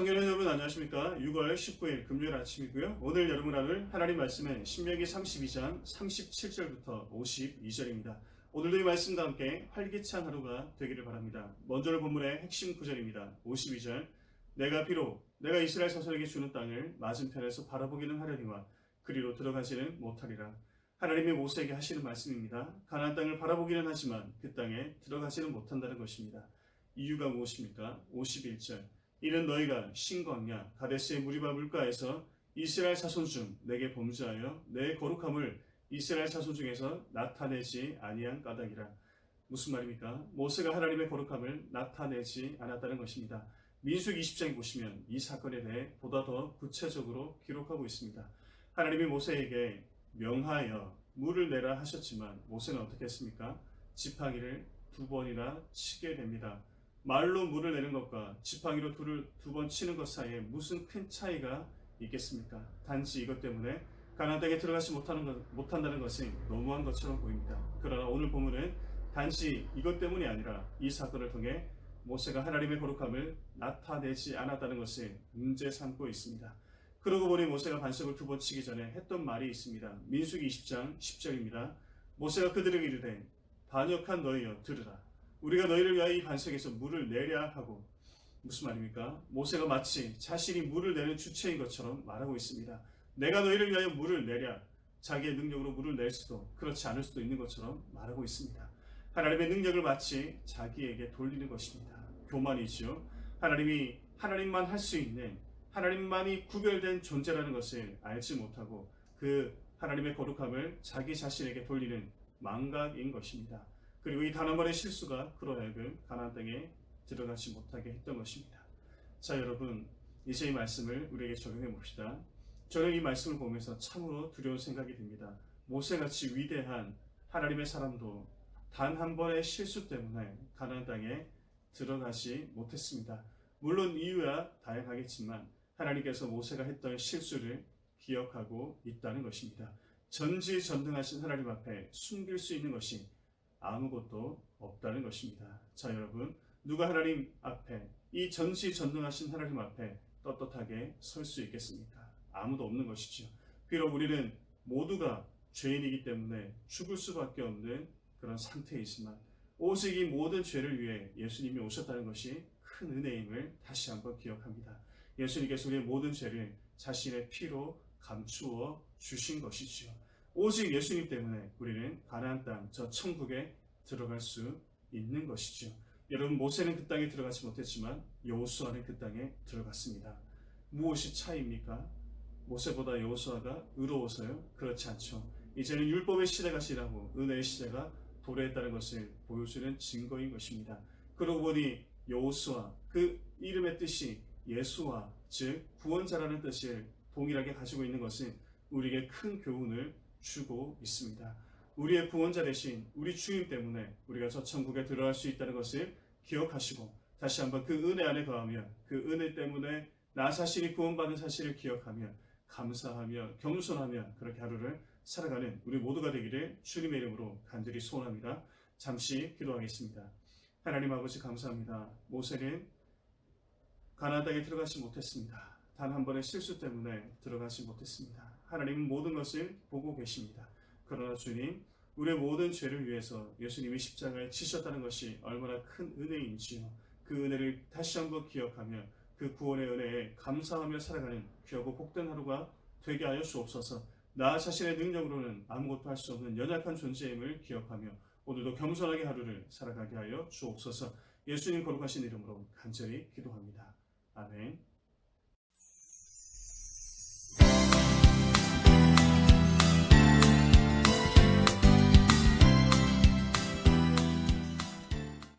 청년회 여러분 안녕하십니까? 6월 19일 금요일 아침이고요. 오늘 여러분 나눌 하나님 말씀은 신명기 32장 37절부터 52절입니다. 오늘도 이 말씀과 함께 활기찬 하루가 되기를 바랍니다. 먼저는 본문의 핵심 구절입니다. 52절 내가 비록 내가 이스라엘 자손에게 주는 땅을 맞은편에서 바라보기는 하려니와 그리로 들어가지는 못하리라. 하나님이 모세에게 하시는 말씀입니다. 가나안 땅을 바라보기는 하지만 그 땅에 들어가지는 못한다는 것입니다. 이유가 무엇입니까? 51절 이는 너희가 신광야 가데스의 무리바 물가에서 이스라엘 자손 중 내게 범죄하여 내 거룩함을 이스라엘 자손 중에서 나타내지 아니한 까닭이라. 무슨 말입니까? 모세가 하나님의 거룩함을 나타내지 않았다는 것입니다. 민수기 20장에 보시면 이 사건에 대해 보다 더 구체적으로 기록하고 있습니다. 하나님이 모세에게 명하여 물을 내라 하셨지만 모세는 어떻게 했습니까? 지팡이를 2번이나 치게 됩니다. 말로 물을 내는 것과 지팡이로 두 번 치는 것 사이에 무슨 큰 차이가 있겠습니까? 단지 이것 때문에 가나안 땅에 들어가지 못한다는 것이 너무한 것처럼 보입니다. 그러나 오늘 본문은 단지 이것 때문이 아니라 이 사건을 통해 모세가 하나님의 거룩함을 나타내지 않았다는 것을 문제 삼고 있습니다. 그러고 보니 모세가 반석을 2번 치기 전에 했던 말이 있습니다. 민수기 20장 10절입니다. 모세가 그들에게 이르되 반역한 너희여 들으라. 우리가 너희를 위하여 이 반석에서 물을 내랴 하고. 무슨 말입니까? 모세가 마치 자신이 물을 내는 주체인 것처럼 말하고 있습니다. 내가 너희를 위하여 물을 내랴. 자기의 능력으로 물을 낼 수도 그렇지 않을 수도 있는 것처럼 말하고 있습니다. 하나님의 능력을 마치 자기에게 돌리는 것입니다. 교만이지요. 하나님이 하나님만 할 수 있는 하나님만이 구별된 존재라는 것을 알지 못하고 그 하나님의 거룩함을 자기 자신에게 돌리는 망각인 것입니다. 그리고 이 단 한 번의 실수가 그로 하여금 가나안 땅에 들어가지 못하게 했던 것입니다. 자, 여러분 이제 이 말씀을 우리에게 적용해 봅시다. 저는 이 말씀을 보면서 참으로 두려운 생각이 듭니다. 모세같이 위대한 하나님의 사람도 단 한 번의 실수 때문에 가나안 땅에 들어가지 못했습니다. 물론 이유야 다양하겠지만 하나님께서 모세가 했던 실수를 기억하고 있다는 것입니다. 전지전능하신 하나님 앞에 숨길 수 있는 것이 아무것도 없다는 것입니다. 자, 여러분 누가 하나님 앞에 이 전지전능하신 하나님 앞에 떳떳하게 설 수 있겠습니까? 아무도 없는 것이죠. 비록 우리는 모두가 죄인이기 때문에 죽을 수밖에 없는 그런 상태이지만 오직 이 모든 죄를 위해 예수님이 오셨다는 것이 큰 은혜임을 다시 한번 기억합니다. 예수님께서 우리의 모든 죄를 자신의 피로 감추어 주신 것이지요. 오직 예수님 때문에 우리는 가나안 땅, 저 천국에 들어갈 수 있는 것이죠. 여러분 모세는 그 땅에 들어가지 못했지만 여호수아는 그 땅에 들어갔습니다. 무엇이 차이입니까? 모세보다 여호수아가 의로워서요? 그렇지 않죠. 이제는 율법의 시대가 지나고 은혜의 시대가 도래했다는 것을 보여주는 증거인 것입니다. 그러고 보니 여호수아, 그 이름의 뜻이 예수와 즉 구원자라는 뜻을 동일하게 가지고 있는 것은 우리에게 큰 교훈을 주고 있습니다. 우리의 구원자 대신 우리 주님 때문에 우리가 저 천국에 들어갈 수 있다는 것을 기억하시고 다시 한번 그 은혜 안에 거하며 그 은혜 때문에 나 자신이 구원받은 사실을 기억하며 감사하며 겸손하며 그렇게 하루를 살아가는 우리 모두가 되기를 주님의 이름으로 간절히 소원합니다. 잠시 기도하겠습니다. 하나님 아버지 감사합니다. 모세는 가나안 땅에 들어가지 못했습니다. 단 한 번의 실수 때문에 들어가지 못했습니다. 하나님은 모든 것을 보고 계십니다. 그러나 주님, 우리의 모든 죄를 위해서 예수님이 십자가에 지셨다는 것이 얼마나 큰 은혜인지요. 그 은혜를 다시 한번 기억하며 그 구원의 은혜에 감사하며 살아가는 귀하고 복된 하루가 되게 하여 주옵소서. 나 자신의 능력으로는 아무것도 할 수 없는 연약한 존재임을 기억하며 오늘도 겸손하게 하루를 살아가게 하여 주옵소서. 예수님 거룩하신 이름으로 간절히 기도합니다. 아멘.